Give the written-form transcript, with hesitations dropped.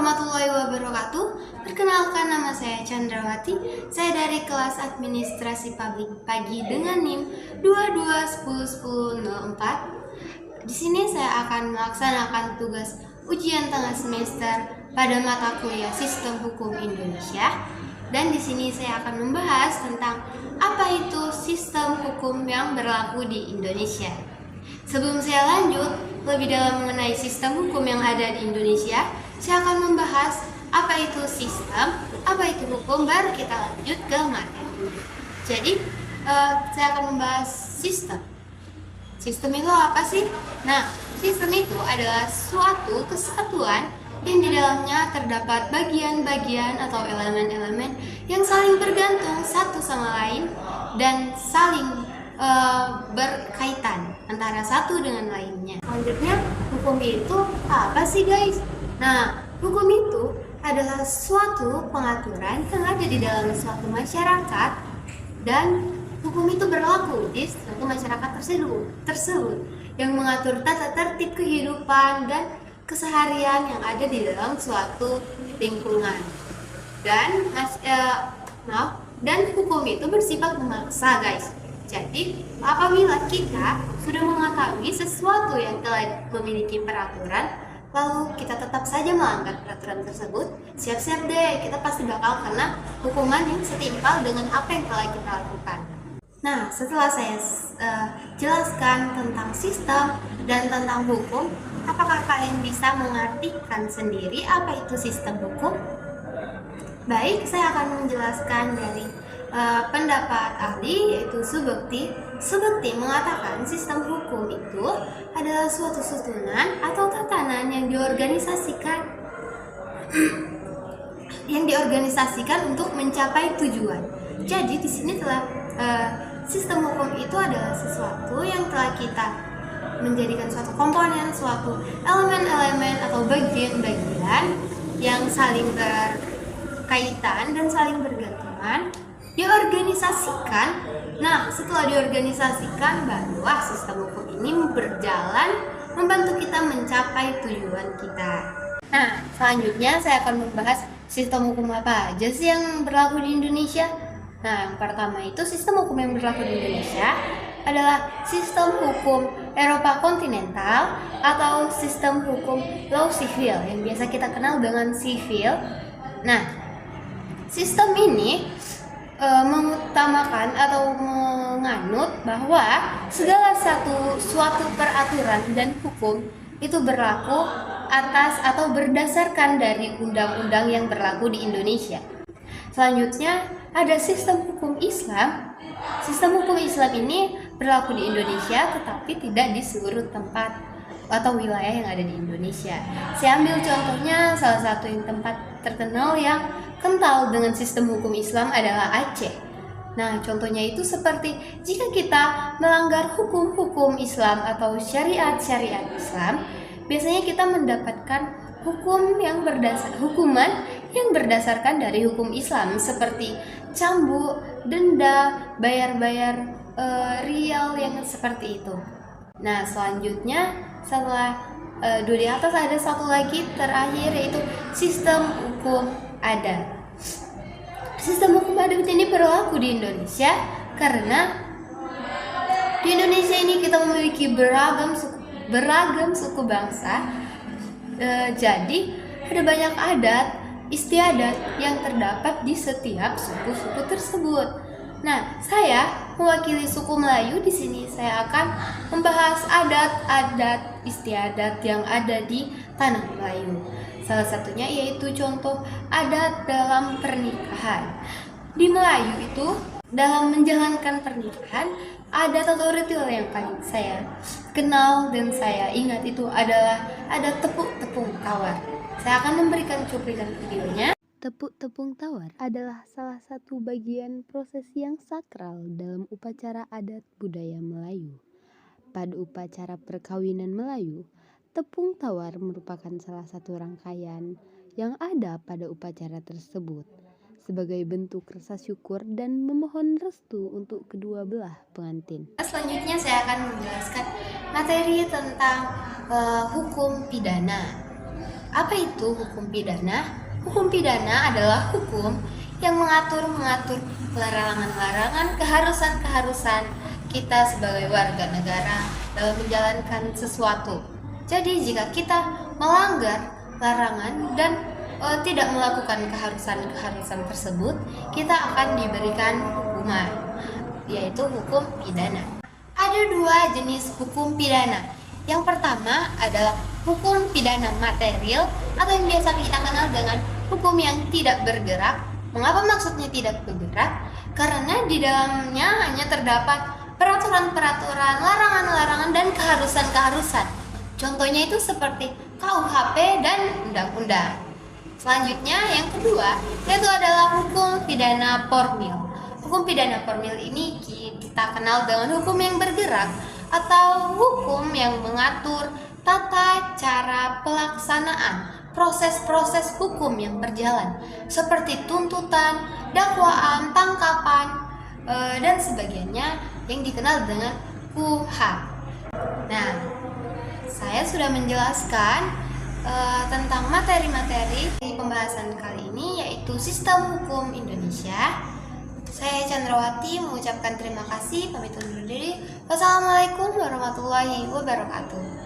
warahmatullahi wabarakatuh. Perkenalkan, nama saya Chandrawati. Saya dari kelas Administrasi Publik Pagi dengan NIM 22101004. Di sini saya akan melaksanakan tugas ujian tengah semester pada mata kuliah Sistem Hukum Indonesia. Dan di sini saya akan membahas tentang apa itu sistem hukum yang berlaku di Indonesia. Sebelum saya lanjut lebih dalam mengenai sistem hukum yang ada di Indonesia, saya akan membahas apa itu sistem, apa itu hukum, baru kita lanjut ke materi. Jadi, saya akan membahas sistem. Sistem itu apa sih? Nah, sistem itu adalah suatu kesatuan yang di dalamnya terdapat bagian-bagian atau elemen-elemen yang saling bergantung satu sama lain dan saling berkaitan antara satu dengan lainnya. Selanjutnya, hukum itu apa sih guys? Nah, hukum itu adalah suatu pengaturan yang ada di dalam suatu masyarakat dan hukum itu berlaku di suatu masyarakat tersebut yang mengatur tata tertib kehidupan dan keseharian yang ada di dalam suatu lingkungan. Dan hukum itu bersifat memaksa guys. Jadi, apabila kita sudah mengetahui sesuatu yang telah memiliki peraturan, lalu kita tetap saja melanggar peraturan tersebut, siap-siap deh, kita pasti bakal kena hukuman yang setimpal dengan apa yang telah kita lakukan. Nah, setelah saya jelaskan tentang sistem dan tentang hukum, apakah kalian bisa mengartikan sendiri apa itu sistem hukum? Baik, saya akan menjelaskan dari pendapat ahli, yaitu Subekti. Subekti mengatakan sistem hukum itu adalah suatu susunan atau tatanan yang diorganisasikan untuk mencapai tujuan. Jadi di sini telah sistem hukum itu adalah sesuatu yang telah kita menjadikan suatu komponen, suatu elemen-elemen atau bagian-bagian yang saling berkaitan dan saling bergantungan, diorganisasikan. Nah, setelah diorganisasikan, barulah sistem hukum ini berjalan membantu kita mencapai tujuan kita. Nah, selanjutnya saya akan membahas sistem hukum apa aja sih yang berlaku di Indonesia. Nah, yang pertama itu sistem hukum yang berlaku di Indonesia adalah sistem hukum Eropa kontinental atau sistem hukum law civil yang biasa kita kenal dengan sivil. Nah, sistem ini mengutamakan atau menganut bahwa segala suatu peraturan dan hukum itu berlaku atas atau berdasarkan dari undang-undang yang berlaku di Indonesia. Selanjutnya ada sistem hukum Islam. Sistem hukum Islam ini berlaku di Indonesia tetapi tidak di seluruh tempat atau wilayah yang ada di Indonesia. Saya ambil contohnya salah satu yang tempat terkenal yang kental dengan sistem hukum Islam adalah Aceh. Nah, contohnya itu seperti jika kita melanggar hukum-hukum Islam atau syariat-syariat Islam, biasanya kita mendapatkan hukuman yang berdasarkan dari hukum Islam seperti cambuk, denda, bayar rial yang seperti itu. Nah, selanjutnya setelah dua di atas ada satu lagi terakhir, yaitu sistem hukum adat. Sistem hukum adat ini berlaku di Indonesia karena di Indonesia ini kita memiliki beragam suku bangsa. Jadi ada banyak adat istiadat yang terdapat di setiap suku-suku tersebut. Nah, saya mewakili suku Melayu. Di sini saya akan membahas adat-adat istiadat yang ada di tanah Melayu. Salah satunya yaitu contoh adat dalam pernikahan. Di Melayu itu dalam menjalankan pernikahan, adat atau ritual yang paling saya kenal dan saya ingat itu adalah adat tepuk-tepung tawar. Saya akan memberikan cuplikan videonya. Tepuk tepung tawar adalah salah satu bagian prosesi yang sakral dalam upacara adat budaya Melayu. Pada upacara perkawinan Melayu, tepung tawar merupakan salah satu rangkaian yang ada pada upacara tersebut sebagai bentuk rasa syukur dan memohon restu untuk kedua belah pengantin. Selanjutnya saya akan menjelaskan materi tentang hukum pidana. Apa itu hukum pidana? Hukum pidana adalah hukum yang mengatur larangan-larangan, keharusan-keharusan kita sebagai warga negara dalam menjalankan sesuatu. Jadi jika kita melanggar larangan dan tidak melakukan keharusan-keharusan tersebut, kita akan diberikan hukuman, yaitu hukum pidana. Ada dua jenis hukum pidana. Yang pertama adalah hukum pidana material atau yang biasa kita kenal dengan hukum yang tidak bergerak. Mengapa maksudnya tidak bergerak? Karena di dalamnya hanya terdapat peraturan-peraturan, larangan-larangan, dan keharusan-keharusan. Contohnya itu seperti KUHP dan undang-undang. Selanjutnya yang kedua yaitu adalah hukum pidana formil. Hukum pidana formil ini kita kenal dengan hukum yang bergerak atau hukum yang mengatur tata cara pelaksanaan proses-proses hukum yang berjalan seperti tuntutan, dakwaan, tangkapan, dan sebagainya yang dikenal dengan KUH. Nah, saya sudah menjelaskan tentang materi-materi di pembahasan kali ini, yaitu sistem hukum Indonesia. Saya Chandrawati mengucapkan terima kasih, pamit undur diri. Wassalamualaikum warahmatullahi wabarakatuh.